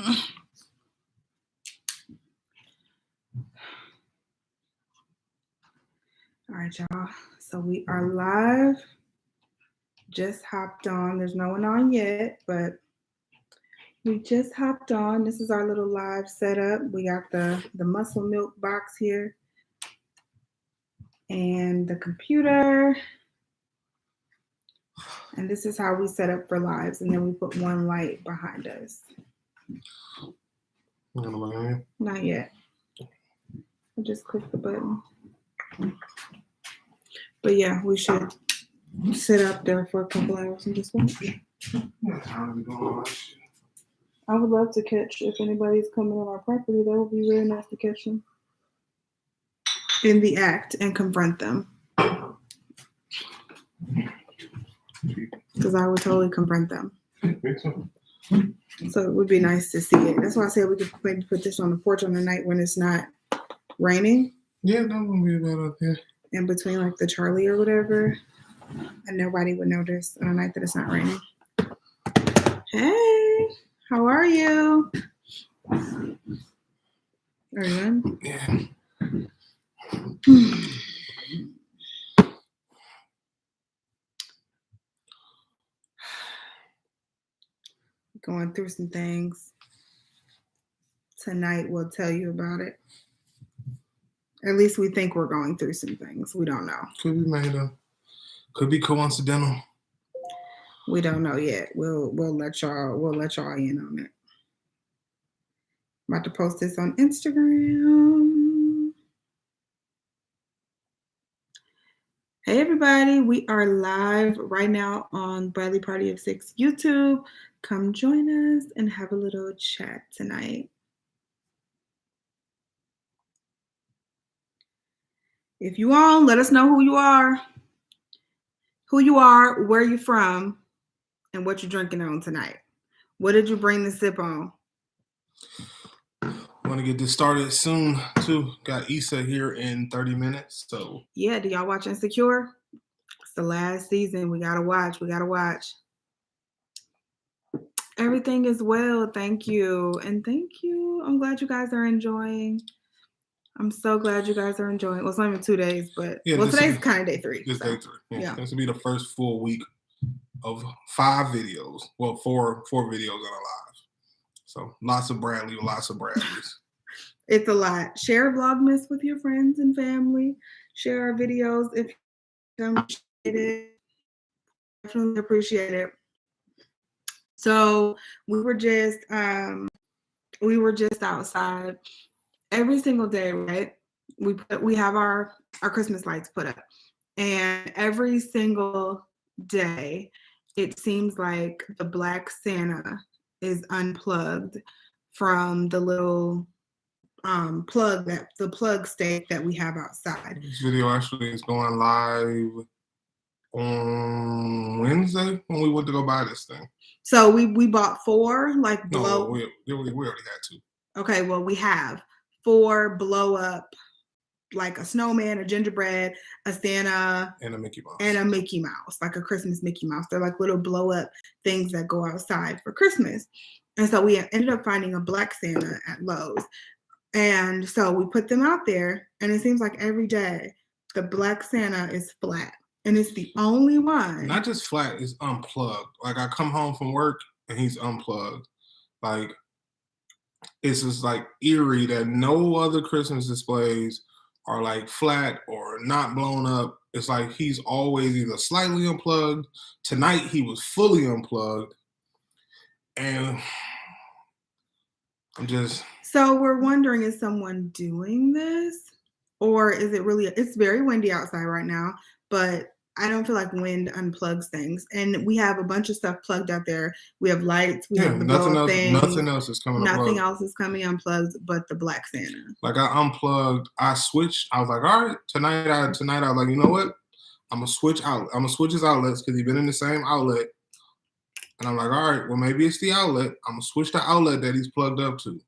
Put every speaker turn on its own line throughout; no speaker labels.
All right, y'all. So we are live. Just hopped on. There's no one on yet, but we just hopped on. This is our little live setup. We got the muscle milk box here and the computer. And this is how we set up for lives. And then we put one light behind us. Not yet. I just click the button. But yeah, we should sit up there for a couple hours and just watch. I would love to catch, if anybody's coming on our property, that would be really nice to catch them in the act and confront them. Because I would totally confront them. So it would be nice to see it. That's why I said we could maybe put this on the porch on the night when it's not raining.
Yeah, that wouldn't be a bad idea.
In between like the Charlie or whatever. And nobody would notice on a night that it's not raining. Hey, how are you? Are you in?
Yeah.
Going through some things. Tonight we'll tell you about it. At least we think we're going through some things. We don't know.
Could be made up. Could be coincidental.
We don't know yet. We'll let y'all in on it. I'm about to post this on Instagram. Hey everybody, we are live right now on Bradley Party of Six YouTube. Come join us and have a little chat tonight. If you on, let us know who you are, where you from, and what you're drinking on tonight. What did you bring the sip on?
Want to get this started soon too. Got Issa here in 30 minutes. So
yeah, do y'all watch Insecure? It's the last season. We gotta watch. Everything is well. Thank you. And thank you. I'm glad you guys are enjoying. I'm so glad you guys are enjoying. Well, it's not even 2 days, but yeah, today's kind of day 3.
This day 3. Yeah. This will be the first full week of 5 videos. Well, four videos that are live. So lots of Bradleys.
It's a lot. Share VLOGMAS with your friends and family. Share our videos if you appreciate it. Definitely appreciate it. So we were just outside every single day, right? We have our Christmas lights put up, and every single day it seems like the Black Santa is unplugged from the little plug stake that we have outside.
This video actually is going live on Wednesday when we went to go buy this thing.
So we bought 4 like blow.
No, we already had 2.
Okay, well we have 4 blow up, like a snowman, a gingerbread, a Santa,
and a Mickey Mouse.
Like a Christmas Mickey Mouse. They're like little blow up things that go outside for Christmas. And so we ended up finding a Black Santa at Lowe's. And so we put them out there, and it seems like every day the Black Santa is flat. And it's the only one.
Not just flat, it's unplugged. Like I come home from work and he's unplugged. Like it's just like eerie that no other Christmas displays are like flat or not blown up. It's like he's always either slightly unplugged. Tonight he was fully unplugged. And I'm just...
So we're wondering, is someone doing this? Or is it really... It's very windy outside right now, but I don't feel like wind unplugs things. And we have a bunch of stuff plugged out there. We have lights. We have the
nothing
else
is coming
unplugged. Nothing
unplugged.
else is coming unplugged but the Black Santa.
Like I unplugged. I switched. I was like, all right, tonight I was like, you know what? I'm gonna switch out. I'm gonna switch his outlets because he's been in the same outlet. And I'm like, all right, well maybe it's the outlet. I'm gonna switch the outlet that he's plugged up to.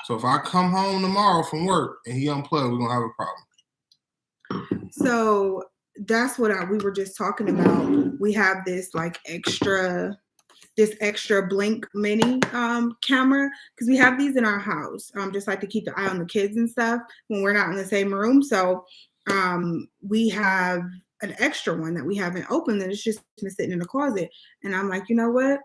So if I come home tomorrow from work and he unplugged, we're gonna have a problem.
So that's what we were just talking about. We have this like extra this extra Blink Mini camera, because we have these in our house, just like to keep the eye on the kids and stuff when we're not in the same room. So we have an extra one that we haven't opened that it's just been sitting in the closet. And I'm like, you know what?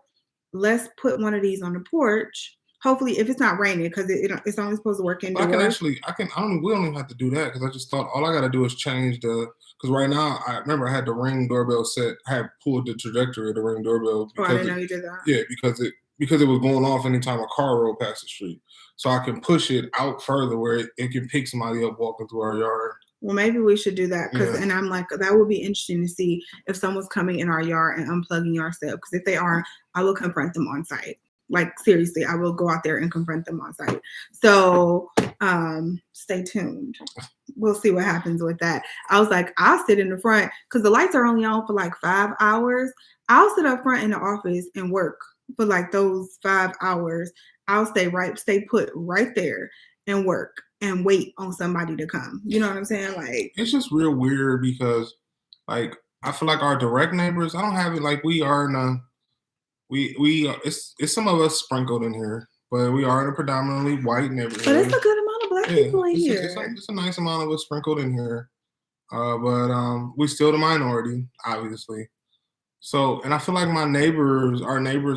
Let's put one of these on the porch. Hopefully, if it's not raining, because it's only supposed to work indoors.
We don't even have to do that, because I just thought all I got to do is change because right now, I remember I had the Ring doorbell set. I had pulled the trajectory of the Ring doorbell.
I didn't know you did that.
Yeah, because it was going off anytime a car rolled past the street. So I can push it out further where it can pick somebody up walking through our yard.
Well, maybe we should do that, and I'm like, that would be interesting to see if someone's coming in our yard and unplugging our stuff. Because if they are, I will confront them on site. Like, seriously, I will go out there and confront them on site. So stay tuned. We'll see what happens with that. I was like, I'll sit in the front because the lights are only on for like 5 hours. I'll sit up front in the office and work for like those 5 hours. I'll stay put right there and work and wait on somebody to come. You know what I'm saying? Like,
it's just real weird because, like, I feel like our direct neighbors, I don't have it like we are in a, it's some of us sprinkled in here, but we are in a predominantly white neighborhood.
But it's a good amount of black people in here.
It's a nice amount of us sprinkled in here. But we're still the minority, obviously. So, and I feel like our neighbors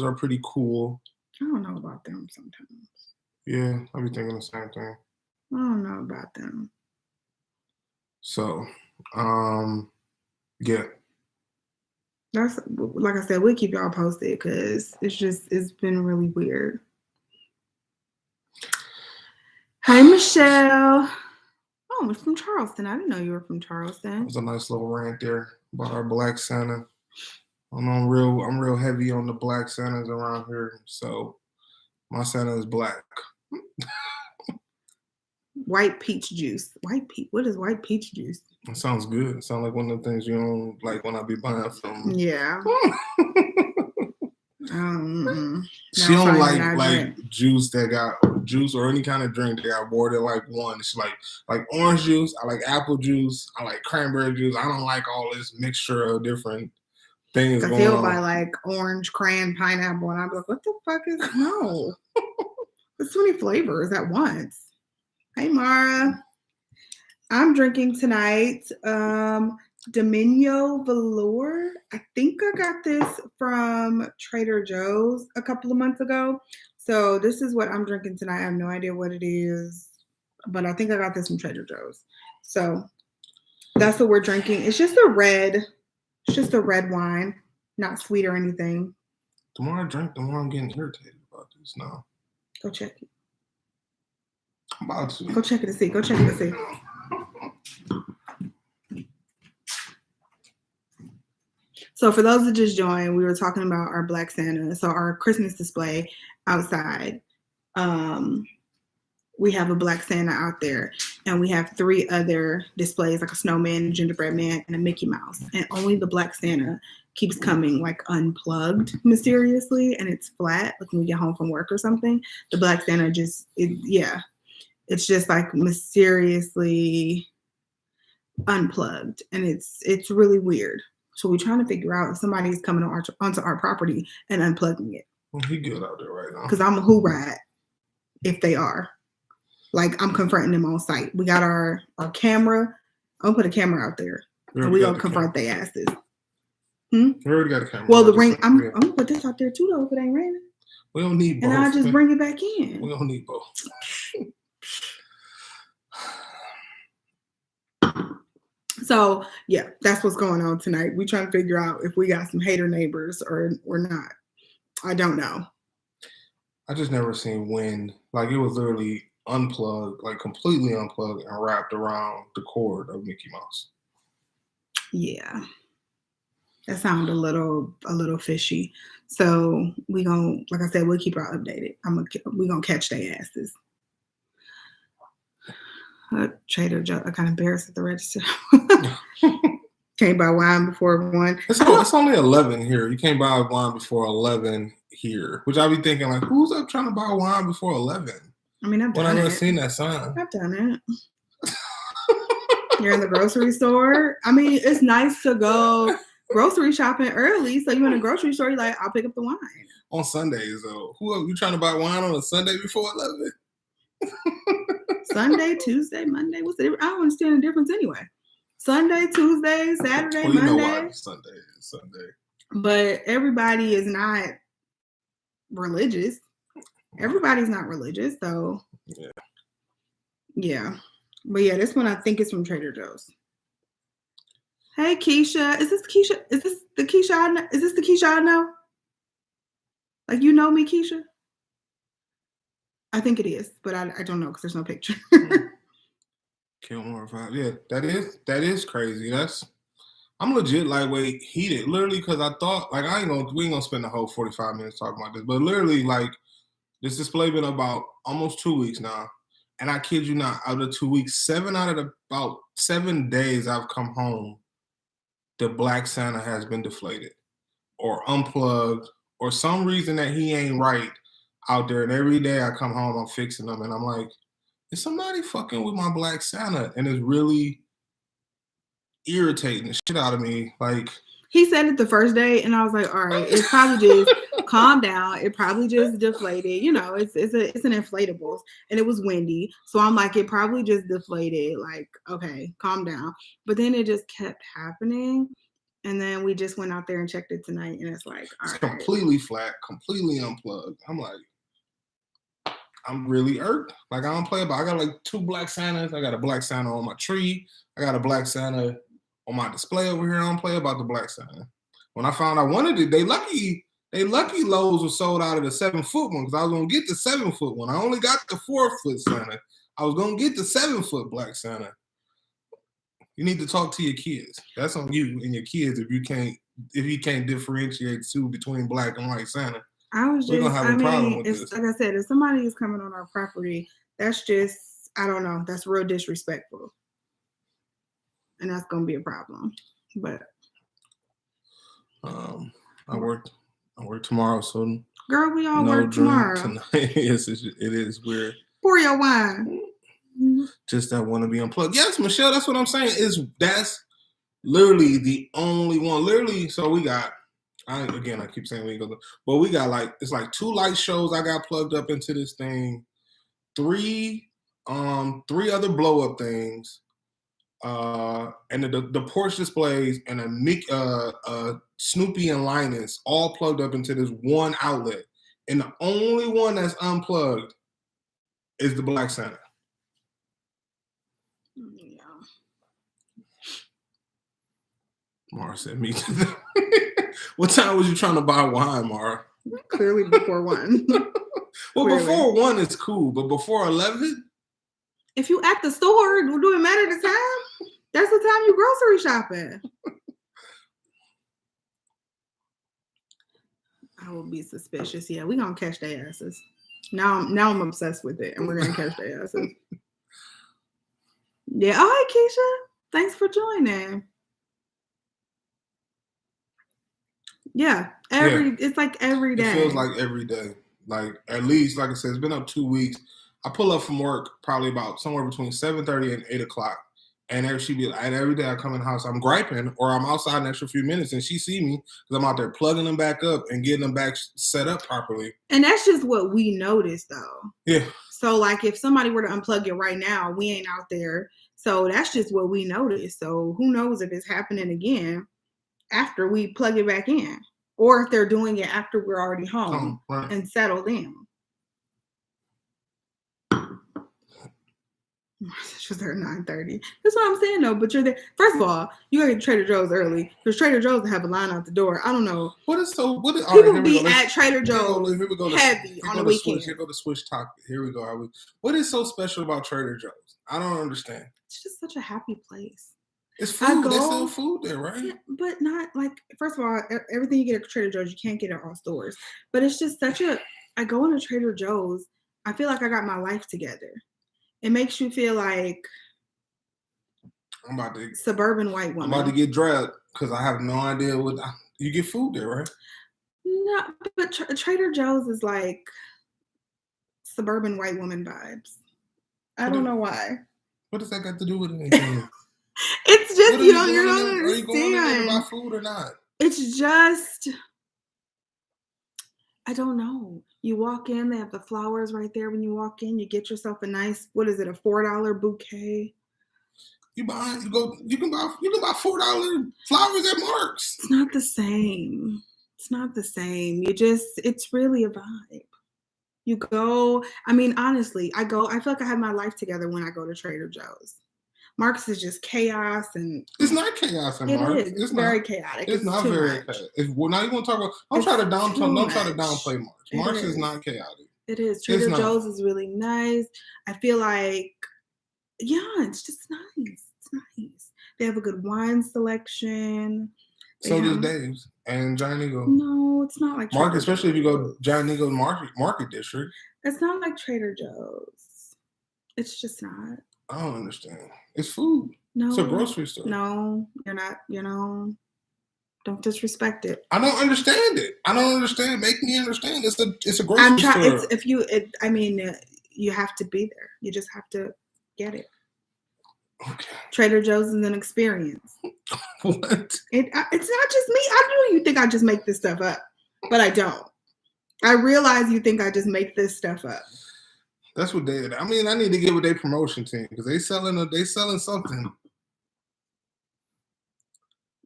are pretty cool.
I don't know about them sometimes.
Yeah, I be thinking the same thing.
I don't know about them.
So, yeah.
That's, like I said, we'll keep y'all posted because it's been really weird. Hi, Michelle. Oh, it's from Charleston. I didn't know you were from Charleston.
It was a nice little rant there about our Black Santa. I'm real heavy on the Black Santas around here, so my Santa is black.
White peach juice. What is white peach juice?
It sounds good. It sounds like one of the things you don't like when I be buying from.
Yeah.
She don't like juice or any kind of drink that got more than like one. It's like orange juice. I like apple juice. I like cranberry juice. I don't like all this mixture of different things going on.
He'll buy like orange, cran, pineapple, and I'm like, what the fuck is no? There's so many flavors at once. Hey, Mara. I'm drinking tonight Domino Velour. I think I got this from Trader Joe's a couple of months ago. So this is what I'm drinking tonight. I have no idea what it is, but I think I got this from Trader Joe's. So that's what we're drinking. It's just a red wine, not sweet or anything.
The more I drink, the more I'm getting irritated about this now.
Go check it.
I'm about to.
Go check it to see. Go check it to see. So for those that just joined, we were talking about our Black Santa. So our Christmas display outside, we have a Black Santa out there, and we have 3 other displays, like a snowman, a gingerbread man, and a Mickey Mouse. And only the Black Santa keeps coming like unplugged mysteriously, and it's flat, like when we get home from work or something. The Black Santa it's just like mysteriously unplugged, and it's really weird. So we're trying to figure out if somebody's coming onto our property and unplugging it.
Well, he good out there right now.
Because I'm a who rat if they are. Like, I'm confronting them on site. We got our camera. I'll put a camera out there. And we're going to confront their asses.
We already got a camera.
Well, the ring, I'm going to put this out there too, though, if it ain't raining.
We don't need both.
And I'll just bring it back in.
We don't need both.
So, yeah, that's what's going on tonight. We're trying to figure out if we got some hater neighbors or not. I don't know.
I just never seen wind. Like, it was literally unplugged, like completely unplugged and wrapped around the cord of Mickey Mouse.
Yeah. That sounded a little fishy. So we gonna, like I said, we'll keep her updated. We gonna catch their asses. Trader Joe, I got embarrassed at the register. Can't buy wine before 1.
It's only 11 here. You can't buy wine before 11 here, which I'll be thinking, like, who's up trying to buy wine before 11?
I mean, I've done it.
When I never seen that sign.
I've done it. You're in the grocery store. I mean, it's nice to go grocery shopping early. So you in a grocery store, you're like, I'll pick up the wine.
On Sundays, though. Who are you trying to buy wine on a Sunday before 11?
Sunday, Tuesday, Monday. What's the difference? I don't understand the difference anyway. Sunday, Tuesday, Saturday,
well, you
Monday.
know why Sunday is Sunday.
But everybody is not religious. Everybody's not religious, so yeah. But yeah, this one I think is from Trader Joe's. Hey Keisha, is this Keisha? Is this the Keisha I know? Is this the Keisha I know? Like, you know me, Keisha? I think it is, but I don't know because there's no picture.
Kilmore 5. Yeah, that is crazy. I'm legit lightweight heated, literally, because I thought, like, we ain't gonna spend the whole 45 minutes talking about this, but literally, like, this display been about almost 2 weeks now, and I kid you not, out of the 2 weeks, 7 out of about 7 days I've come home, the Black Santa has been deflated or unplugged or some reason that he ain't right out there, and every day I come home, I'm fixing them, and I'm like, is somebody fucking with my Black Santa? And it's really irritating the shit out of me. Like,
he said it the first day, and I was like, all right, it's probably just calm down. It probably just deflated. You know, it's an inflatables, and it was windy, so I'm like, it probably just deflated. Like, okay, calm down. But then it just kept happening, and then we just went out there and checked it tonight, and it's like, all
it's
right,
completely flat, completely unplugged. I'm like, I'm really irked. Like, I don't play about. I got like 2 Black Santas. I got a Black Santa on my tree. I got a Black Santa on my display over here. I don't play about the Black Santa. When I found I wanted it, they lucky Lowe's was sold out of the 7-foot one because I was gonna get the 7-foot one. I only got the 4-foot Santa. I was gonna get the 7-foot Black Santa. You need to talk to your kids. That's on you and your kids if you can't differentiate between Black and White Santa. We're gonna have a problem with this.
Like I said, if somebody is coming on our property, that's just, I don't know, that's real disrespectful. And that's gonna be a problem. But
I work tomorrow, so
girl, we all work tomorrow.
Tonight. Yes, it is weird.
Pour your wine.
Just that want to be unplugged. Yes, Michelle, that's what I'm saying. That's literally the only one. Literally, so we got. I keep saying we go, but we got it's like 2 light shows I got plugged up into this thing, 3 other blow up things, and the porch displays and a Snoopy and Linus all plugged up into this one outlet, and the only one that's unplugged is the Black Santa.
Yeah.
Mara said, "Me too." What time was you trying to buy wine, Mara?
Clearly before 1.
Well, clearly. Before 1 is cool, but before 11?
If you at the store, do it matter the time? That's the time you grocery shopping. I will be suspicious. Yeah, we gonna catch their asses. Now I'm obsessed with it, and we're gonna catch their asses. Yeah. All right, Keisha. Thanks for joining. Yeah, it's like every day.
It feels like every day. Like, at least, like I said, it's been up 2 weeks. I pull up from work probably about somewhere between 7:30 and 8 o'clock. And every day I come in the house, I'm griping, or I'm outside an extra few minutes, and she see me because I'm out there plugging them back up and getting them back set up properly.
And that's just what we noticed, though.
Yeah.
So, like, if somebody were to unplug it right now, we ain't out there. So that's just what we noticed. So who knows if it's happening again after we plug it back in, or if they're doing it after we're already home right. and settled in. She was there at 9:30. That's what I'm saying, though. But you're there. First of all, you gotta get to Trader Joe's early because Trader Joe's have a line out the door. I don't know. People be at Trader Joe's heavy on the weekend.
Here go the switch talk. Here we go. What is so special about Trader Joe's? I don't understand.
It's just such a happy place.
It's food. They sell food there, right?
Yeah, but not like, first of all, everything you get at Trader Joe's, you can't get at all stores. But it's just I go into Trader Joe's, I feel like I got my life together. It makes you feel like
I'm about to
suburban white woman.
I'm about to get dragged because I have no idea you get food there, right?
No, but Trader Joe's is like suburban white woman vibes. I don't know why.
What does that got to do with anything?
It's just you don't understand.
Are you going there to buy food or not?
It's just, I don't know. You walk in, they have the flowers right there. When you walk in, you get yourself a nice, what is it, a $4 bouquet?
You can buy $4 flowers at Mark's.
It's not the same. It's not the same. It's really a vibe. You go, I mean, honestly, I feel like I have my life together when I go to Trader Joe's. Mark's is just chaos, and
it's not chaos in Mark's.
It's very chaotic.
It's not very chaotic. Well, now you want to talk about? Don't try to downplay Mark's. Mark's is not chaotic.
It is. Trader Joe's is really nice. I feel like, yeah, it's just nice. It's nice. They have a good wine selection.
So does Dave's and Giant Eagle.
No, it's not like
Market, especially if you go Giant Eagle Market District.
It's not like Trader Joe's. It's just not.
I don't understand. It's food.
No,
it's a grocery store.
No, you're not. Don't disrespect it.
I don't understand it. I don't understand. Make me understand. It's a grocery store.
I mean, you have to be there. You just have to get it.
Okay.
Trader Joe's is an experience.
What?
It's not just me. I know you think I just make this stuff up, but I don't. I realize you think I just make this stuff up.
That's what they. I mean, I need to get with their promotion team because they selling something.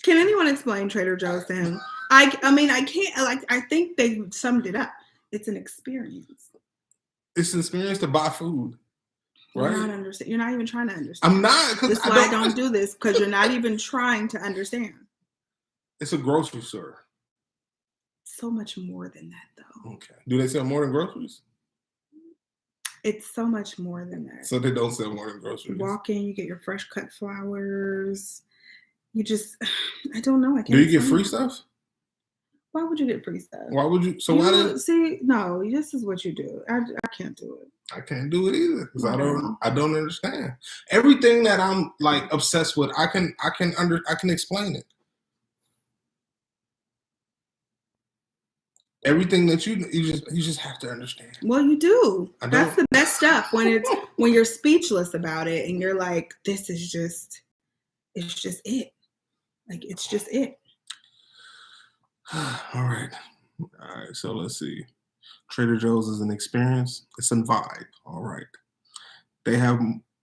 Can anyone explain Trader Joe's to him? I mean, I can't. I think they summed it up. It's an experience.
It's an experience to buy food. Right?
You're not even trying to understand.
I'm not.
That's why I don't do this, because you're not even trying to understand.
It's a grocery store.
So much more than that, though.
Okay. Do they sell more than groceries?
It's so much more than that.
So they don't sell more than groceries.
You walk in, you get your fresh cut flowers. You just, I don't know. I can't.
Do you get free stuff?
Why would you get free stuff?
Why would you? So why did?
See, no, this is what you do. I can't do it.
I can't do it either because I don't understand everything that I'm like obsessed with. I can explain it. Everything that you just have to understand.
Well, you do. That's the best stuff when you're speechless about it and you're like, this is just, it's just it. Like, it's just it.
All right. So let's see. Trader Joe's is an experience. It's a vibe. All right. They have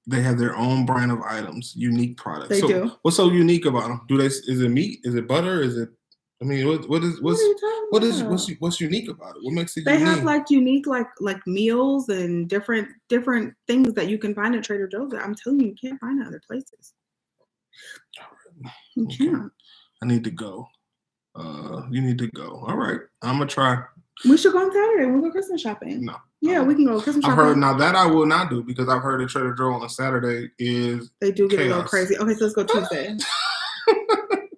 their own brand of items, unique products.
They do.
What's so unique about them? Is it meat? Is it butter? Is it? I mean, what's unique about it? What makes it unique?
They have like unique like meals and different things that you can find at Trader Joe's that I'm telling you can't find at other places. You can't.
I need to go. You need to go. All right. I'm gonna try.
We should go on Saturday. We'll go Christmas shopping.
No.
Yeah, we can go Christmas shopping.
I've heard now that I will not do because I've heard that Trader Joe on a Saturday is
they do get a little crazy. Okay, so let's go Tuesday.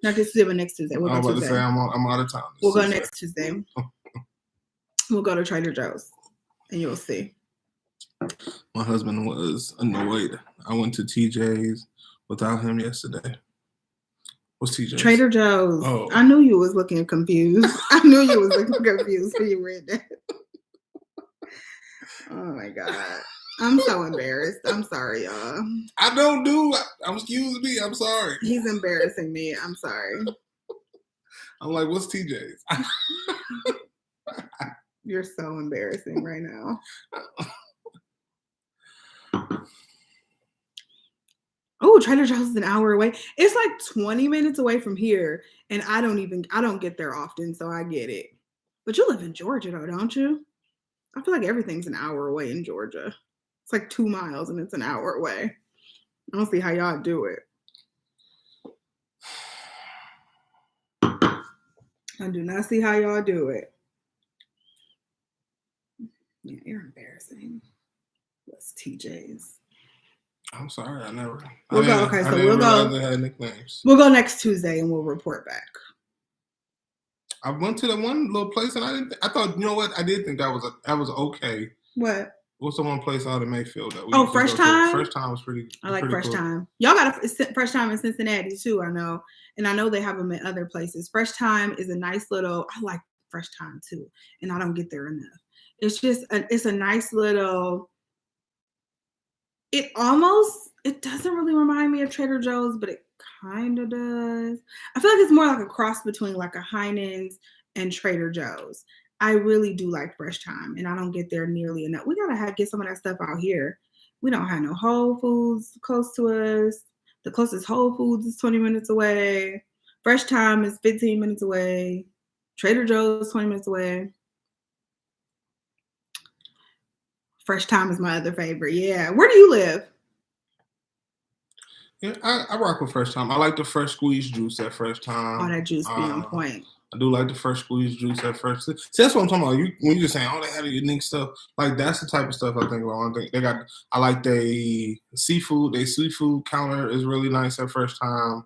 Not this Tuesday, but next Tuesday. We'll go
Tuesday. To say I'm out of town.
We'll go next Tuesday. We'll go to Trader Joe's, and you'll see.
My husband was annoyed. I went to TJ's without him yesterday. What's TJ's?
Trader Joe's.
Oh.
I knew you was looking confused. I knew you was looking confused when you read that. Oh my God. I'm so embarrassed. I'm sorry, y'all.
Excuse me. I'm sorry.
He's embarrassing me. I'm sorry.
I'm like, what's TJ's?
You're so embarrassing right now. Oh, Trader Joe's is an hour away. It's like 20 minutes away from here. And I don't get there often, so I get it. But you live in Georgia though, don't you? I feel like everything's an hour away in Georgia. It's like 2 miles and it's an hour away. I don't see how y'all do it. I do not see how y'all do it. Yeah, you're embarrassing. What's TJ's?
I'm sorry, I never.
We'll go. Okay, so we'll go.
They had nicknames.
We'll go next Tuesday and we'll report back.
I went to that one little place and I thought, you know what? I did think that was okay.
What?
What's the one place out in Mayfield that we
Fresh Time?
Fresh Time was pretty.
I like Fresh
cool.
Time. Y'all got a Fresh Time in Cincinnati too, I know. And I know they have them in other places. Fresh Time is a nice little, I like Fresh Time too. And I don't get there enough. It's just, it's a nice little, it doesn't really remind me of Trader Joe's, but it kind of does. I feel like it's more like a cross between like a Heinen's and Trader Joe's. I really do like Fresh Time, and I don't get there nearly enough. We gotta get some of that stuff out here. We don't have no Whole Foods close to us. The closest Whole Foods is 20 minutes away. Fresh Time is 15 minutes away. Trader Joe's 20 minutes away. Fresh Time is my other favorite. Yeah. Where do you live?
Yeah, I rock with Fresh Time. I like the fresh squeezed juice at Fresh Time.
Oh, that juice be on point.
I do like the fresh squeezed juice at Fresh. See, that's what I'm talking about. When you're just saying, oh, they had a unique stuff. Like that's the type of stuff I think about. I like the seafood. Their seafood counter is really nice at Fresh Time.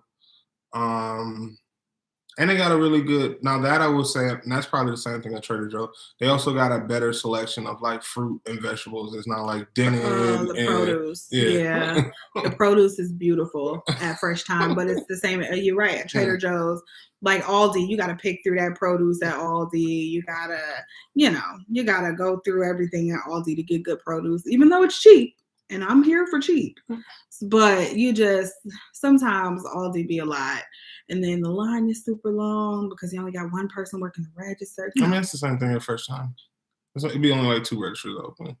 And they got a really good, now that I would say, and that's probably the same thing at Trader Joe, they also got a better selection of like fruit and vegetables. It's not like dented.
The produce. Yeah. The produce is beautiful at Fresh Time, but it's the same. You're right. At Trader Joe's, like Aldi, you got to pick through that produce at Aldi. You got to go through everything at Aldi to get good produce, even though it's cheap. And I'm here for cheap. But sometimes Aldi be a lot. And then the line is super long because you only got one person working the register.
I mean, it's the same thing at Fresh Time. It'd be only like 2 registers open.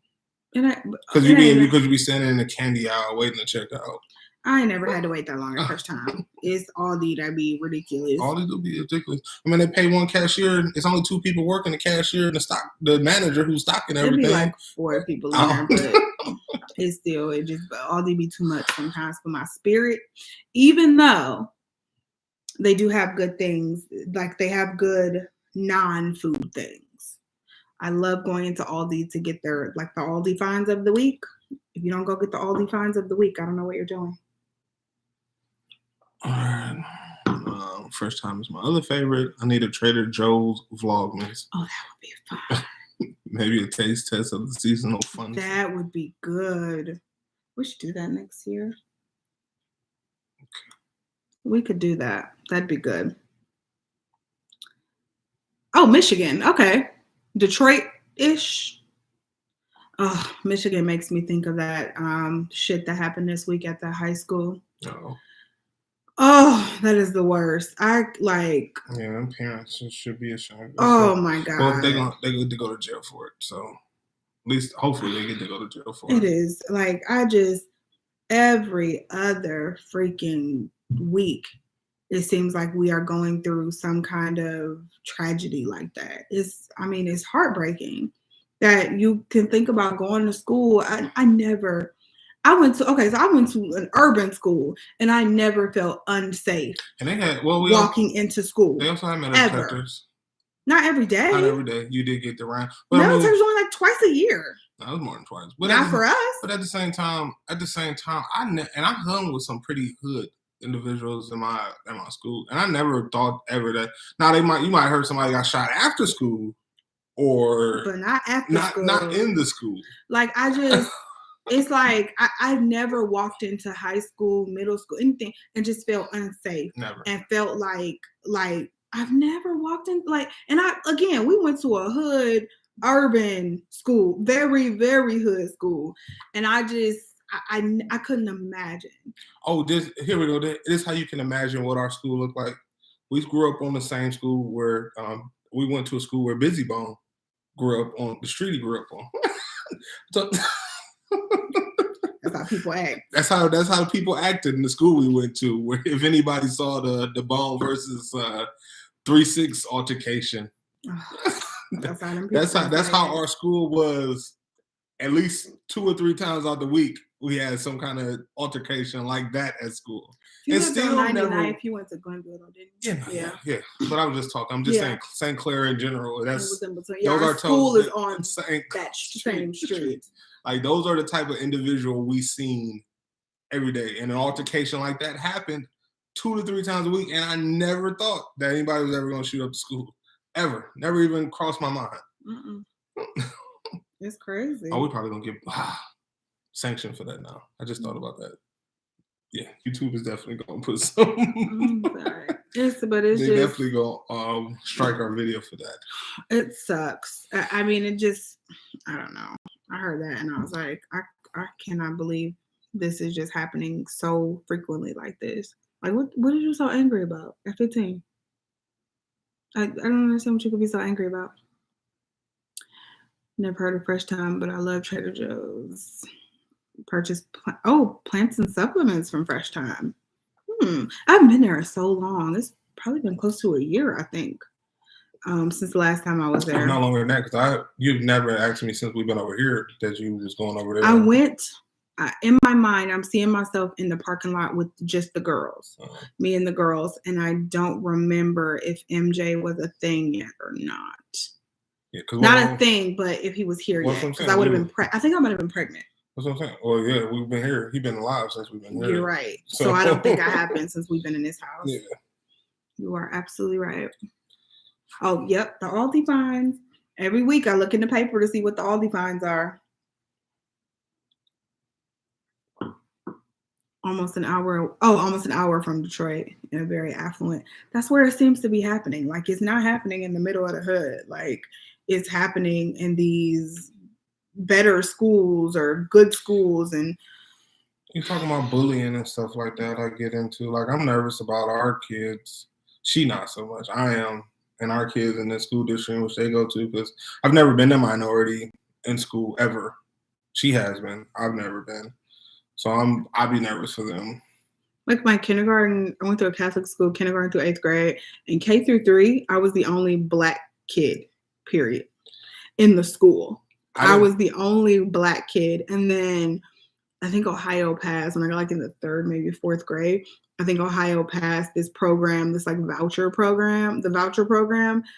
Because
you be standing in the candy aisle waiting to check out.
I ain't never had to wait that long at Fresh Time. It's Aldi that be ridiculous.
Aldi do be ridiculous. I mean, they pay one cashier. It's only 2 people working, the cashier and the manager who's stocking everything.
It'd be like 4 people in there, but Aldi be too much sometimes for my spirit. Even though they do have good things, like they have good non-food things. I love going into Aldi to get their, like the Aldi finds of the week. If you don't go get the Aldi finds of the week, I don't know what you're doing.
All right. Fresh Time is my other favorite. I need a Trader Joe's Vlogmas.
Oh, that would be fun.
Maybe a taste test of the seasonal fun.
That would be good. We should do that next year.
Okay.
We could do that. That'd be good. Oh, Michigan. Okay. Detroit-ish. Oh, Michigan makes me think of that shit that happened this week at the high school. Oh, that is the worst.
Yeah, them parents should be ashamed.
Oh my God.
Well, they get to go to jail for it. So at least hopefully they get to go to jail for it.
It is. Like every other freaking week, it seems like we are going through some kind of tragedy like that. It's heartbreaking that you can think about going to school. I went to an urban school and I never felt unsafe.
And they had
walking into school.
They also had metal detectors.
Not every day.
Not every day. You did get the round.
Metal detectors only like twice a year.
That was more than twice.
But not for us.
But at the same time, I hung with some pretty hood individuals in my school, and I never thought ever that. Now you might heard somebody got shot after school,
but not after school.
Not in the school.
Like it's like I've never walked into high school, middle school, anything, and just felt unsafe.
Never.
And felt like I've never walked in we went to a hood urban school, very, very hood school. And I couldn't imagine.
Oh, here we go. This is how you can imagine what our school looked like. We grew up on the same school where we went to a school where Busy Bone grew up on the street he grew up on. So,
that's how people act.
That's how people acted in the school we went to. Where if anybody saw the Bone versus 3-6 altercation, that's how our school was. At least 2 or 3 times out the week, we had some kind of altercation like that at school.
You went to 99th, you went to Glenville, didn't you?
Yeah. But I was just talking. I'm just saying St. Clair in general. That's
our school is on that same street.
Like those are the type of individual we seen every day. And an altercation like that happened 2 to 3 times a week. And I never thought that anybody was ever going to shoot up the school. Ever. Never even crossed my mind.
It's crazy.
Oh, we probably gonna get sanctioned for that now. I just thought about that. Yeah, YouTube is definitely gonna put some. They definitely gonna strike our video for that.
It sucks. I don't know. I heard that and I was like, I cannot believe this is just happening so frequently like this. Like, what are you so angry about at 15? I don't understand what you could be so angry about. Never heard of Fresh Time, but I love Trader Joe's. Purchase plants and supplements from Fresh Time. I haven't been there so long. It's probably been close to a year, I think, since the last time I was there.
No longer than that, because you've never asked me since we've been over here that you was going over there.
I went. In my mind, I'm seeing myself in the parking lot with just the girls, me and the girls, and I don't remember if MJ was a thing yet or not. Yeah, not a thing, but if he was here yet, because I would have been. I think I might have been pregnant.
That's what I'm saying. Well, yeah, we've been here. He's been alive since we've been here.
You're right. So I don't think I have been since we've been in this house. Yeah. You are absolutely right. Oh, yep. The Aldi finds. Every week I look in the paper to see what the Aldi finds are. Almost an hour from Detroit, in a very affluent. That's where it seems to be happening. Like, it's not happening in the middle of the hood. Like, it's happening in these better schools or good schools. And
you're talking about bullying and stuff like that. I get into, like, I'm nervous about our kids. She not so much. I am, and our kids in the school district in which they go to, because I've never been a minority in school ever. She has been. I've never been. So I'd be nervous for them.
Like my kindergarten, I went to a Catholic school, kindergarten through 8th grade, and K through 3, I was the only Black kid, period, in the school. I was the only Black kid. And then I think Ohio passed when I got like in the 3rd, maybe 4th grade. I think Ohio passed this program, this like voucher program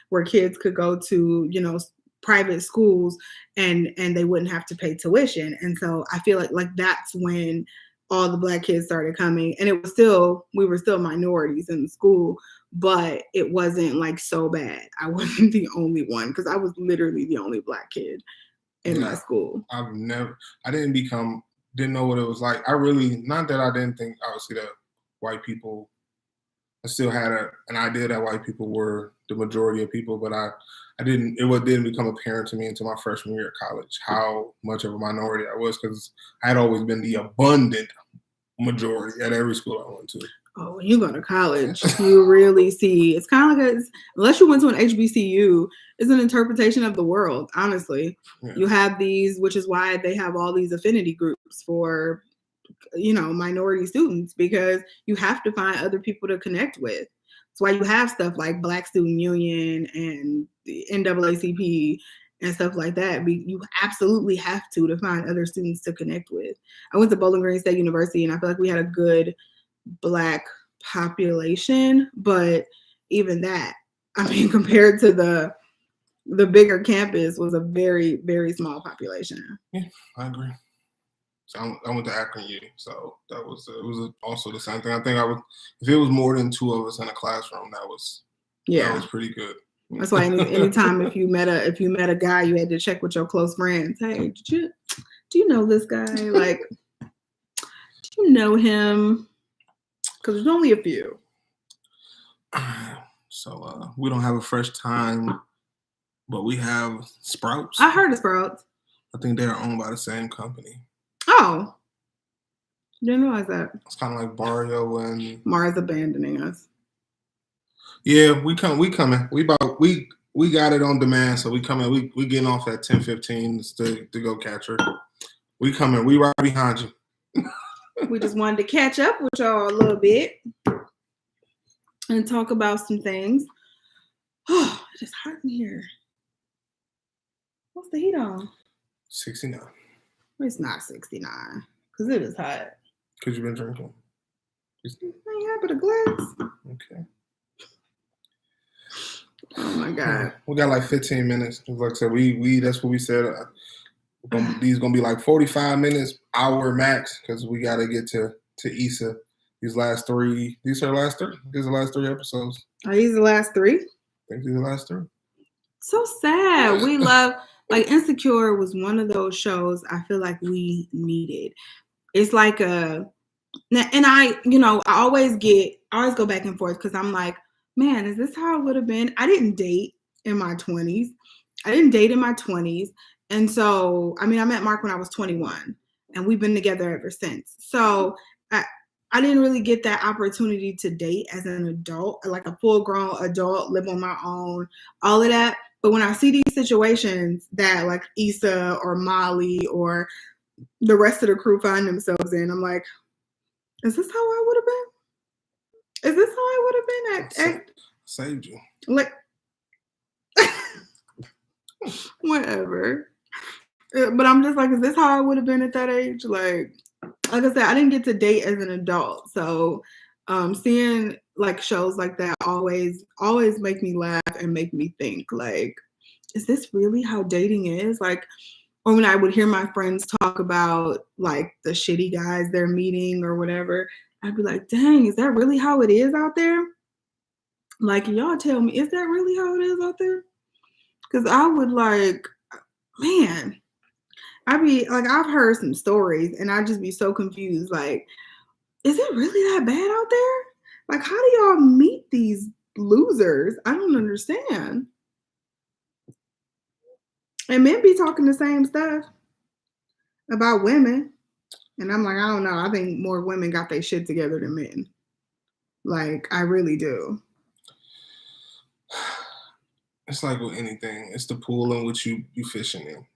where kids could go to, private schools and they wouldn't have to pay tuition. And so I feel like that's when all the Black kids started coming, and we were still minorities in the school, but it wasn't like so bad. I wasn't the only one, because I was literally the only Black kid in my school.
I didn't know what it was like. Not that I didn't think, obviously, that white people, I still had an idea that white people were the majority of people, but it didn't become apparent to me until my freshman year at college how much of a minority I was, because I had always been the abundant majority at every school I went to.
Oh, when you go to college, you really see, it's kind of like, unless you went to an HBCU, it's an interpretation of the world, honestly. Yeah. You have these, which is why they have all these affinity groups for, minority students, because you have to find other people to connect with. That's why you have stuff like Black Student Union and the NAACP and stuff like that. You absolutely have to find other students to connect with. I went to Bowling Green State University, and I feel like we had a good Black population, but even that, compared to the bigger campus, was a very, very small population.
Yeah, I agree. So I went to Akron U, so it was also the same thing. I think if it was more than 2 of us in a classroom, that was pretty good.
That's why anytime if you met a guy, you had to check with your close friends. Hey, do you know this guy? Like, do you know him? Because there's only a few.
So we don't have a Fresh Time, but we have Sprouts.
I heard of Sprouts.
I think they're owned by the same company.
Oh, didn't realize that.
It's kind of like Barrio and
Mars abandoning us.
Yeah, we coming. We got it on demand, so we coming. We getting off at 10:15 to go catch her. We coming. We right behind you.
We just wanted to catch up with y'all a little bit and talk about some things. Oh, it is hot in here. What's the heat on?
69.
It's not 69 because it is hot.
Because you've been drinking.
I ain't had but a glass.
Okay.
Oh my God.
We got like 15 minutes. Like I said, we that's what we said. These gonna be like 45 minutes, hour max, because we gotta get to Issa. These are the last three episodes.
Are these the last 3?
I think these are the last 3.
So sad. We love, like, Insecure was one of those shows I feel like we needed. It's like and I always go back and forth because I'm like, man, is this how it would have been? I didn't date in my 20s. And so, I met Mark when I was 21, and we've been together ever since. So I didn't really get that opportunity to date as an adult, like a full grown adult, live on my own, all of that. But when I see these situations that like Issa or Molly or the rest of the crew find themselves in, I'm like, is this how I would have been? Is this how I would have been at
saved you?
Like, whatever. But I'm just like, is this how I would have been at that age? Like I said, I didn't get to date as an adult. So seeing like shows like that always make me laugh and make me think, like, is this really how dating is? Like, or when I would hear my friends talk about like the shitty guys they're meeting or whatever, I'd be like, dang, is that really how it is out there? Like, y'all tell me, is that really how it is out there? Because I would like, man, I'd be like, I've heard some stories and I'd just be so confused. Like, is it really that bad out there? Like, how do y'all meet these losers? I don't understand. And men be talking the same stuff about women. And I'm like, I don't know. I think more women got their shit together than men. Like, I really do.
It's like with anything. It's the pool in which you fishing in.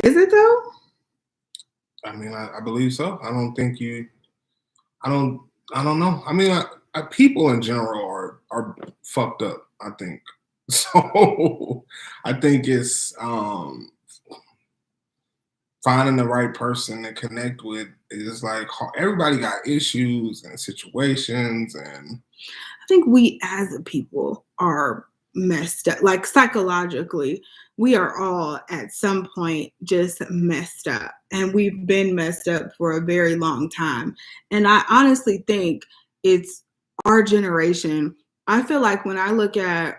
Is it though?
I mean, I believe so. I don't think you. I don't know. I mean, people in general are fucked up. I think so. I think it's finding the right person to connect with is like everybody got issues and situations, and
I think we as a people are messed up. Like psychologically, we are all at some point just messed up, and we've been messed up for a very long time. And I honestly think it's our generation. I feel like when I look at,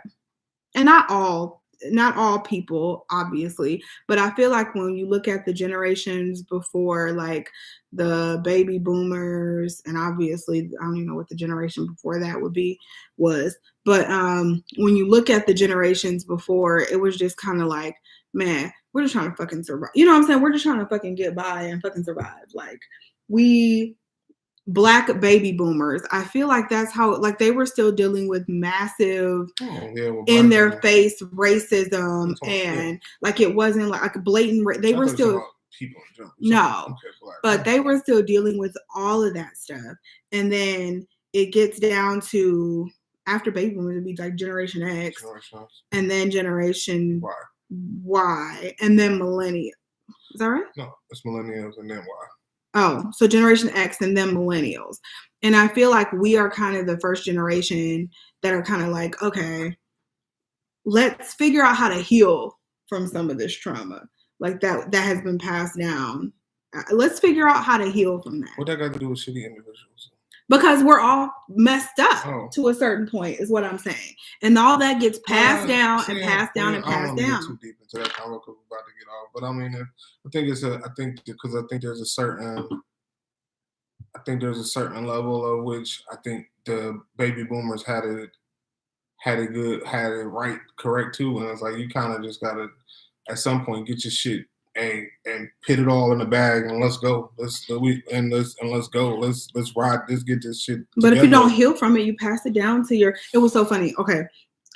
and not all people obviously, but I feel like when you look at the generations before, like the baby boomers, and obviously I don't even know what the generation before that was, but when you look at the generations before, it was just kind of like, man, we're just trying to fucking survive. You know what I'm saying? We're just trying to fucking get by and fucking survive. Like, Black baby boomers, I feel like that's how, like, they were still dealing with massive in their face racism, and like it wasn't like blatant. They were still
people
but they were still dealing with all of that stuff. And then it gets down to after baby boomers, it'd be like Generation X, and then Generation Y, and then millennials. Is that right?
No, it's millennials and then Y.
Oh, so Generation X and then millennials. And I feel like we are kind of the first generation that are kind of like, okay, let's figure out how to heal from some of this trauma. Like that has been passed down. Let's figure out how to heal from that.
What that got to do with shitty individuals?
Because we're all messed up to a certain point, is what I'm saying. And all that gets passed down and passed down and passed down.
I don't want to get too deep into that comment because we're about to get off. But I mean, I think there's a certain level of which I think the baby boomers had it correct too. And it's like, you kind of just gotta at some point get your shit and put it all in the bag and let's go. Let's go. Let's ride. Let's get this shit
But together. If you don't heal from it, you pass it down to your. It was so funny. Okay,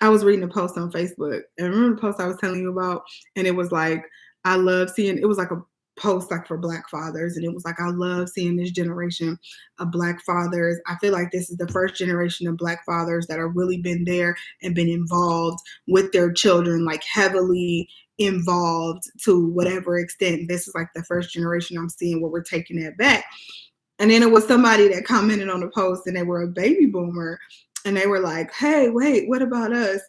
I was reading a post on Facebook, and remember the post I was telling you about, and it was like, I love seeing. It was like a post like for Black fathers, and it was like, I love seeing this generation of Black fathers. I feel like this is the first generation of Black fathers that have really been there and been involved with their children, like heavily involved to whatever extent. This is like the first generation I'm seeing where we're taking that back. And then it was somebody that commented on the post, and they were a baby boomer, and they were like, hey, wait, what about us?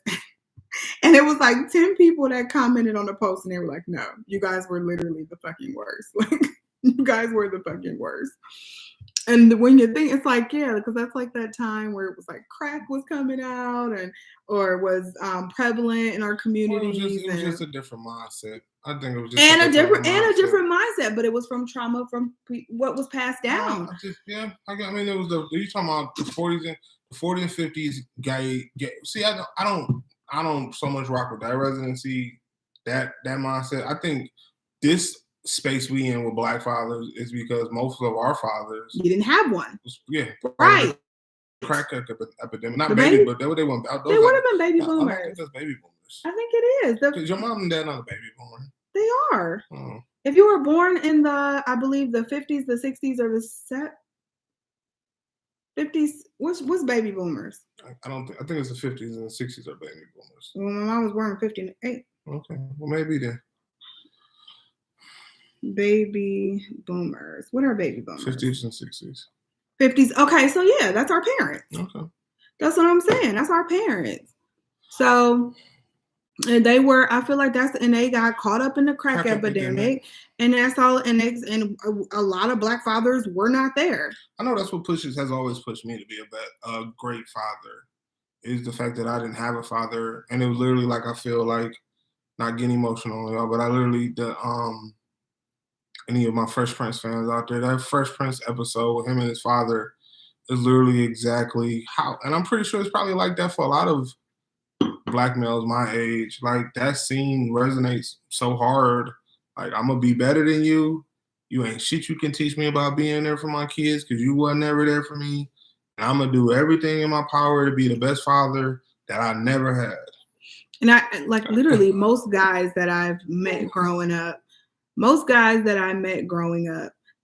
And it was like 10 people that commented on the post, and they were like, no, you guys were literally the fucking worst. Like, you guys were the fucking worst. And when you think, it's like, yeah, because that's like that time where it was like crack was coming out or was prevalent in our communities.
It was just a different mindset. I think it was just
a different mindset, but it was from trauma from what was passed down.
I mean, it was you talking about the 40s and 50s gay. See, I don't so much rock with that residency, that mindset. I think this space we in with Black fathers is because most of our fathers,
you didn't have one.
Yeah,
Right.
Crack epidemic, not
The
baby, but they would want.
They would have been baby
I don't
boomers.
think that's baby boomers.
I think it is.
Because your mom and dad not a baby boomer.
They are.
Oh.
If you were born in the, I believe the 50s, the 60s, or the 50s, what's baby boomers?
I don't think. I think it's the 50s and the 60s are baby boomers.
Well, my mom was born in 58.
Okay, well maybe then.
Baby boomers. What are baby boomers?
50s and 60s.
50s. Okay, so yeah, that's our parents.
Okay.
That's what I'm saying. That's our parents. So, and they were, I feel like and they got caught up in the crack epidemic. And that's all, and a lot of Black fathers were not there.
I know that's what has always pushed me to be a great father, is the fact that I didn't have a father. And it was literally like, I feel like, not getting emotional, y'all, but I literally, any of my Fresh Prince fans out there, that Fresh Prince episode with him and his father is literally exactly how, and I'm pretty sure it's probably like that for a lot of Black males my age. Like, that scene resonates so hard. Like, I'm gonna be better than you. You ain't shit you can teach me about being there for my kids because you wasn't ever there for me. And I'm gonna do everything in my power to be the best father that I never had.
And I, like, literally most guys that I've met growing up,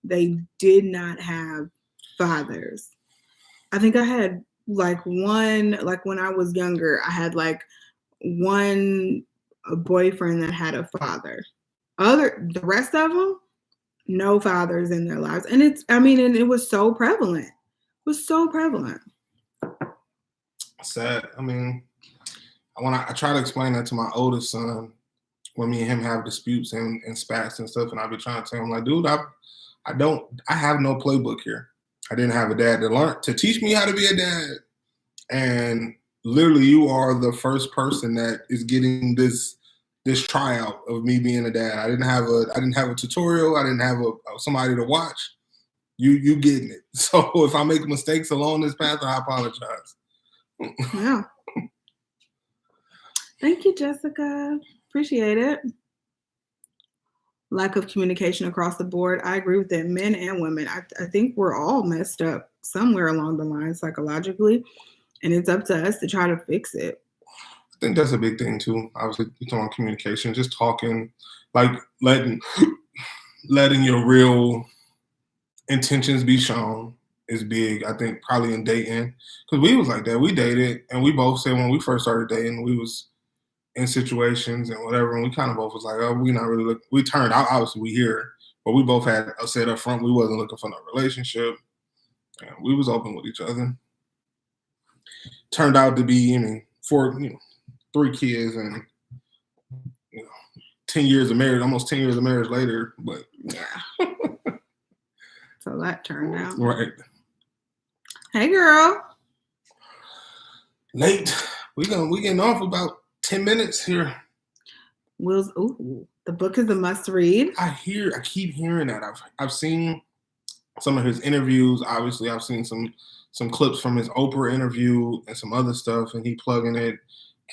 they did not have fathers. I think I had like one, like when I was younger, I had like one boyfriend that had a father. The rest of them, no fathers in their lives. And and it was so prevalent. It was so prevalent.
Sad. I mean, I try to explain that to my oldest son, when me and him have disputes and spats and stuff, and I be trying to tell him, like, dude, I have no playbook here. I didn't have a dad to teach me how to be a dad. And literally, you are the first person that is getting this tryout of me being a dad. I didn't have a tutorial. I didn't have somebody to watch. You getting it. So if I make mistakes along this path, I apologize.
Yeah. Thank you, Jessica. Appreciate it. Lack of communication across the board. I agree with it. Men and women. I think we're all messed up somewhere along the line psychologically, and it's up to us to try to fix it.
I think that's a big thing too. Obviously, you're talking communication, just talking, like letting your real intentions be shown is big. I think probably in dating, because we was like that. We dated, and we both said when we first started dating, we was in situations and whatever, and we kind of both was like, oh, we not really look. We turned out, obviously we here, but we both had said up front we wasn't looking for no relationship. And we was open with each other. Turned out to be, 3 kids and 10 years of marriage, almost 10 years of marriage later. But
yeah, so that turned out
right.
Hey, girl.
Late. We getting off about 10 minutes here.
The book is a must read.
I keep hearing that. I've seen some of his interviews. Obviously, I've seen some clips from his Oprah interview and some other stuff, and he plugging it.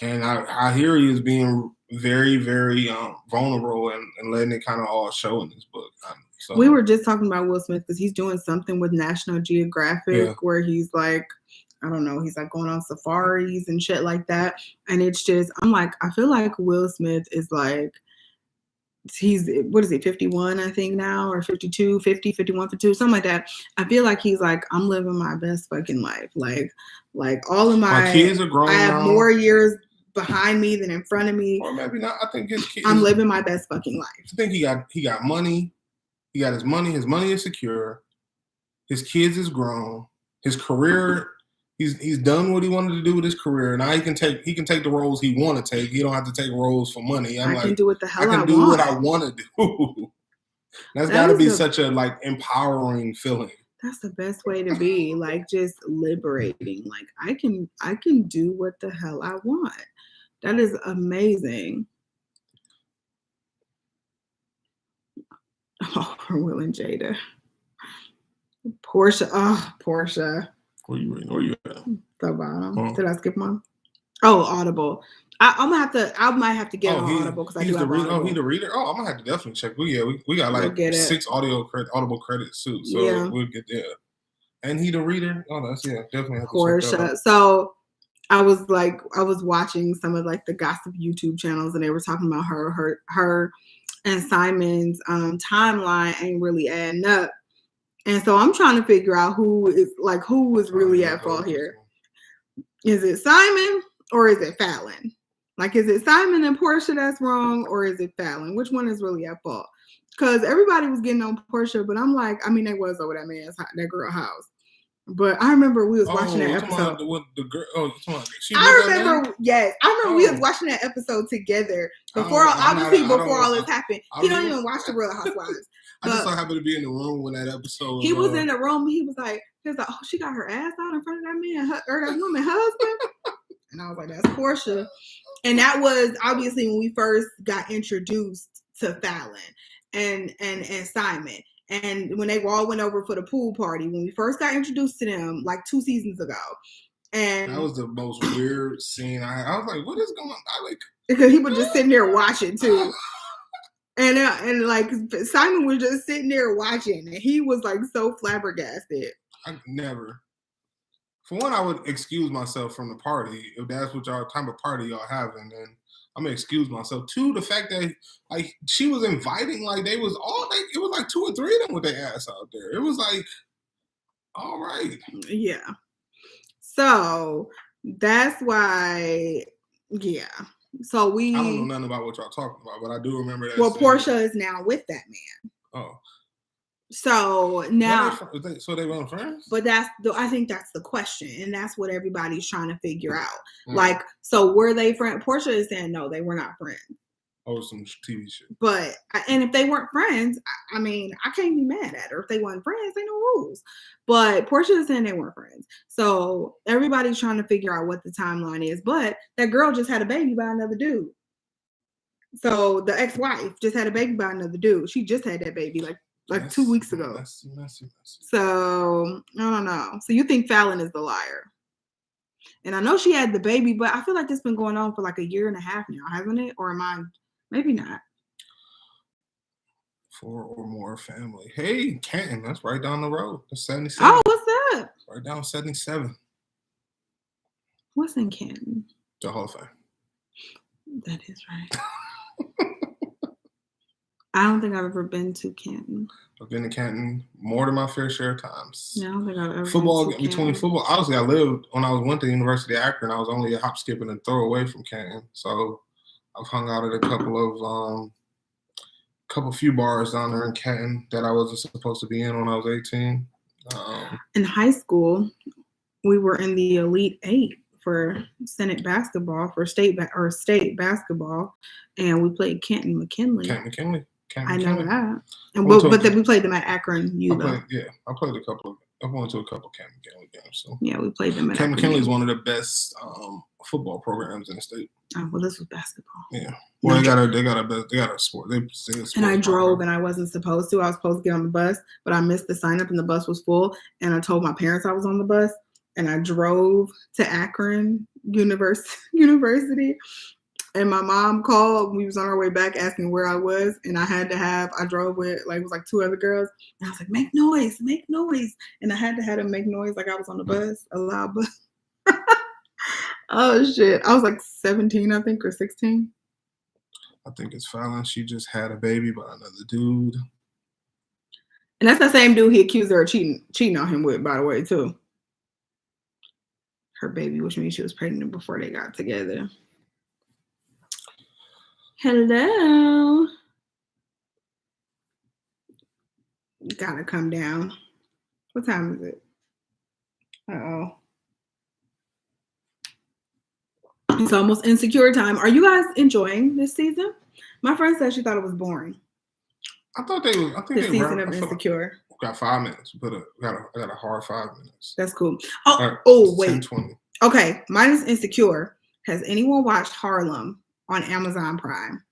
And I hear he is being very, very vulnerable and letting it kind of all show in this book. So,
we were just talking about Will Smith because he's doing something with National Geographic where he's like, I don't know, he's like going on safaris and shit like that. And it's just, I'm like, I feel like Will Smith is like, he's, what is he, 51, I think now, or 52, 50, 51, 52, something like that. I feel like he's like, I'm living my best fucking life. Like all of my
kids are growing.
I have more years behind me than in front of me.
Or maybe not. I think his kids,
I'm living my best fucking life.
I think he got money. He got his money. His money is secure. His kids is grown. His career, he's done what he wanted to do with his career. Now he can take the roles he want to take. He don't have to take roles for money.
I can do what the hell I want.
I can do what I want to do. That's got to be such a like empowering feeling.
That's the best way to be, like just liberating. Like I can do what the hell I want. That is amazing. Oh, for Will and Jada. Portia. Oh, Portia.
Where you at?
The bottom. Did I skip one? Oh, Audible. I might have to get on Audible because I do have Audible.
Oh, he the reader. Oh, I'm gonna have to definitely check. We got like 6 Audible credits too, so we'll get there. And he the reader. Oh, that's definitely have to check that out.
So I was watching some of like the gossip YouTube channels, and they were talking about her and Simon's timeline ain't really adding up, and so I'm trying to figure out who was really at fault here. Is it Simon or is it Fallon? Like, is it Simon and Portia that's wrong, or is it Fallon? Which one is really at fault? Because everybody was getting on Portia, but I'm like, I mean, they was over that girl house. But I remember we was watching that episode.
The girl,
I remember we was watching that episode together before all this happened. He don't even watch the Real Housewives.
I just so happened to be in the room when that episode.
He was in the room. He was like, oh, she got her ass out in front of that man or that woman husband. And I was like, that's Portia. And that was obviously when we first got introduced to Fallon and Simon. And when they all went over for the pool party, when we first got introduced to them, like 2 seasons ago. And
that was the most weird scene. I was like, what is going on?
Because he was just sitting there watching too. And like Simon was just sitting there watching, and he was like so flabbergasted.
I never. For one, I would excuse myself from the party if that's what type of party y'all having. Then I'm gonna excuse myself. 2, the fact that like she was inviting, like they was all like it was like 2 or 3 of them with their ass out there. It was like, all right,
yeah. So that's why, yeah. So I
don't know nothing about what y'all talking about, but I do remember that.
Well, Portia is now with that man.
Oh.
So now,
so they weren't friends.
But I think that's the question, and that's what everybody's trying to figure out. Like, so were they friends? Portia is saying no, they were not friends.
Oh, some TV shit.
But and if they weren't friends, I mean, I can't be mad at her. If they weren't friends, they no rules. But Portia is saying they weren't friends. So everybody's trying to figure out what the timeline is. But that girl just had a baby by another dude. So the ex-wife just had a baby by another dude. She just had that baby like 2 weeks ago.
Messy.
So I don't know. So you think Fallon is the liar? And I know she had the baby, but I feel like it's been going on for like a year and a half now, hasn't it? Or am I? Maybe not.
4 or more family. Hey, Canton, that's right down the road. That's 77.
Oh, what's that?
Right down 77.
What's in Canton?
The Hall of Fame.
That is right. I don't think I've ever been to Canton.
I've been to Canton more than my fair share of times.
Yeah, I don't think I've ever
football
been to
between
Canton.
football. Obviously, I lived when I went to the University of Akron. I was only a hop, skip, and a throw away from Canton. So I've hung out at a few bars down there in Canton that I wasn't supposed to be in when I was 18.
In high school, we were in the Elite 8 for Senate basketball, for state basketball, and we played Canton McKinley. I know that. But then we played them at Akron U.
I played a couple. I went to a couple Canton McKinley games. So
yeah, we played them at
Canton McKinley is one of the best football programs in the state.
Oh well, this was basketball.
Yeah. Well, they got a sport.
And I drove, and I wasn't supposed to. I was supposed to get on the bus, but I missed the sign up, and the bus was full. And I told my parents I was on the bus, and I drove to Akron University. And my mom called. We was on our way back asking where I was. And I drove with, it was like 2 other girls. And I was like, make noise. And I had to have them make noise like I was on the bus, a loud bus. Oh, shit. I was like 17, I think, or 16.
I think it's Fallon. She just had a baby by another dude.
And that's the same dude he accused her of cheating on him with, by the way, too. Her baby, which means she was pregnant before they got together. Hello. Gotta come down. What time is it? Uh-oh. It's almost Insecure time. Are you guys enjoying this season? My friend said she thought it was boring.
I think the
season of Insecure.
Got 5 minutes. I got a hard 5 minutes.
That's cool. Wait.
10-20.
Okay, mine is Insecure. Has anyone watched Harlem on Amazon Prime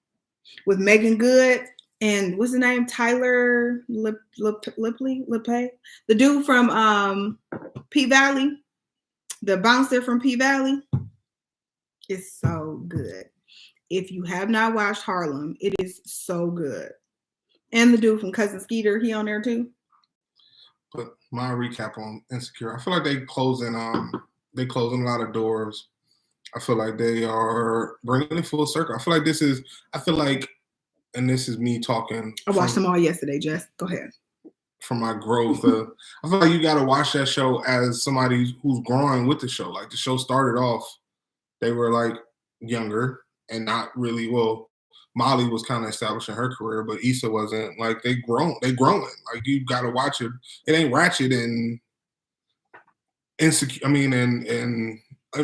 with Megan Good and what's his name? Tyler Lipley? The dude from P Valley, the bouncer from P Valley. It's so good. If you have not watched Harlem, it is so good. And the dude from Cousin Skeeter, he on there too.
But my recap on Insecure, I feel like they closing a lot of doors. I feel like they are bringing it full circle. I feel like this is me talking.
I watched them all yesterday, Jess. Go ahead.
From my growth, I feel like you got to watch that show as somebody who's growing with the show. Like the show started off, they were like younger and not really well. Molly was kind of establishing her career, but Issa wasn't. Like they growing. Like you got to watch it. It ain't ratchet and insecure. I mean, and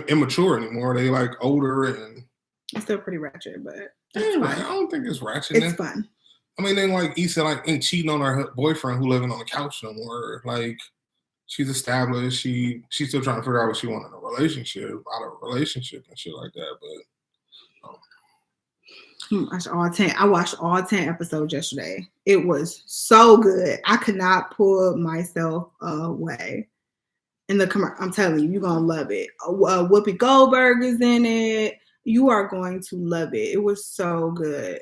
immature anymore. They like older and.
It's still pretty ratchet, but
I don't think it's ratchet.
It's fun.
I mean, then like Issa like ain't cheating on her boyfriend who living on the couch no more. Like she's established. She's still trying to figure out what she wants in a relationship, out of a relationship and shit like that. But
I watched all 10 episodes yesterday. It was so good. I could not pull myself away. And I'm telling you, you're gonna love it. Whoopi Goldberg is in it. You are going to love it. It was so good.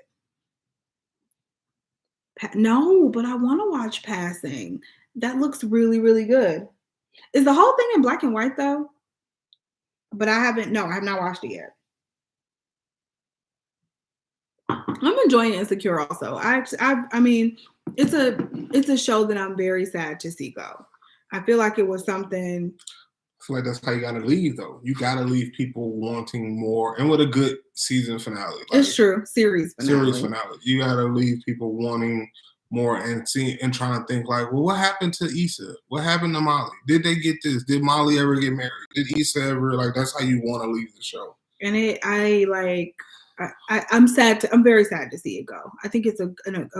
No, but I want to watch Passing. That looks really, really good. Is the whole thing in black and white though? But I have not watched it yet. I'm enjoying Insecure also. I mean, it's a show that I'm very sad to see go. I feel like it was something.
I feel like that's how you gotta leave though. You gotta leave people wanting more, and with a good season finale. Like,
it's true, series finale.
You gotta leave people wanting more and trying to think like, well, what happened to Issa? What happened to Molly? Did they get this? Did Molly ever get married? Did Issa ever like? That's how you want to leave the show.
And I'm sad. I'm very sad to see it go. I think it's a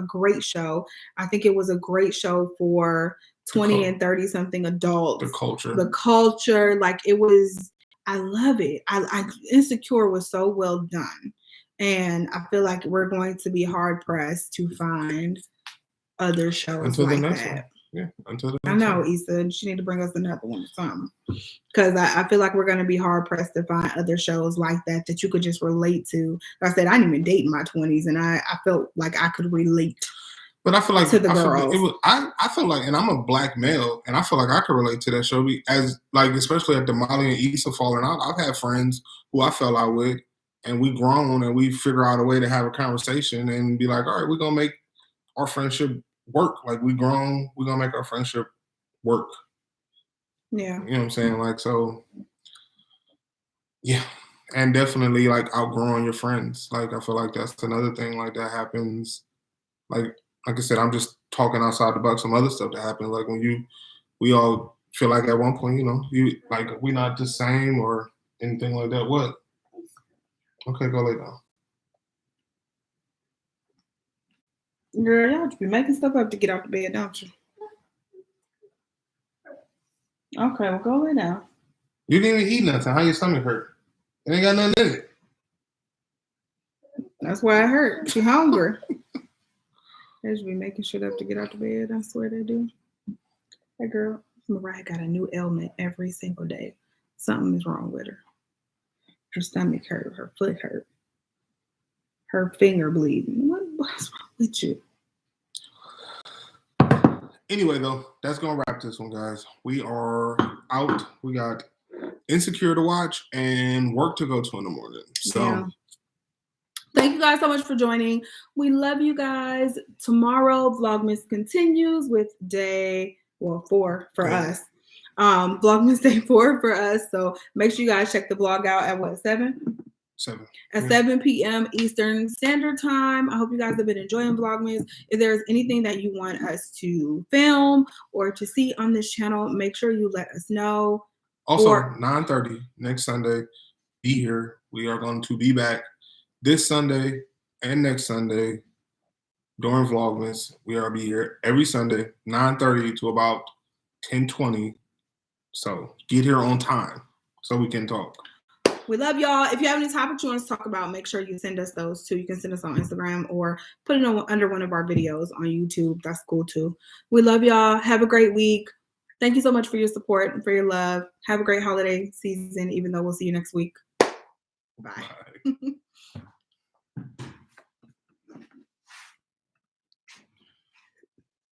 great show. I think it was a great show for 20 and 30 something adults. The culture, like it was. I love it. Insecure was so well done, and I feel like we're going to be hard pressed to find other shows
until
like
the next
that.
One. Yeah, until the next
I know,
one.
Issa. She need to bring us another one or something. Because I feel like we're going to be hard pressed to find other shows like that you could just relate to. Like I said, I didn't even date in my 20s, and I felt like I could relate.
But I feel like
to the girls.
I feel like, and I'm a black male, and I feel like I could relate to that show as like, especially at the Molly and Issa falling out. I've had friends who I fell out with, and we grown and we figure out a way to have a conversation and be like, all right, we're gonna make our friendship work. Like we grown, we're gonna make our friendship work.
Yeah.
You know what I'm saying? Like, so yeah. And definitely like outgrowing your friends. Like I feel like that's another thing like that happens. Like I said, I'm just talking outside the box. Some other stuff that happens. Like when we all feel like at one point, you like we're not the same or anything like that. What? Okay, go lay down.
Girl, y'all be making stuff up to get out the bed, don't you? Okay, well, go lay down.
You didn't even eat nothing. How your stomach hurt? It ain't got nothing in it.
That's why it hurt. She hungry. They just be making shit up to get out the bed. I swear they do. That girl, Mariah, got a new ailment every single day. Something is wrong with her. Her stomach hurt. Her foot hurt. Her finger bleeding. What's wrong with you?
Anyway, though, that's going to wrap this one, guys. We are out. We got Insecure to watch and work to go to in the morning. So,
yeah. Thank you guys so much for joining. We love you guys. Tomorrow, Vlogmas continues with day 4 for us. Vlogmas day 4 for us. So make sure you guys check the vlog out at what, 7?
7.
At 7 p.m. Eastern Standard Time. I hope you guys have been enjoying Vlogmas. If there's anything that you want us to film or to see on this channel, make sure you let us know.
Also, 9:30 next Sunday, be here. We are going to be back this Sunday and next Sunday during Vlogmas. We are be here every Sunday, 9:30 to about 10:20. So get here on time so we can talk.
We love y'all. If you have any topics you want us to talk about, make sure you send us those too. You can send us on Instagram or put it under one of our videos on YouTube. That's cool too. We love y'all. Have a great week. Thank you so much for your support and for your love. Have a great holiday season, even though we'll see you next week. Bye.
Bye.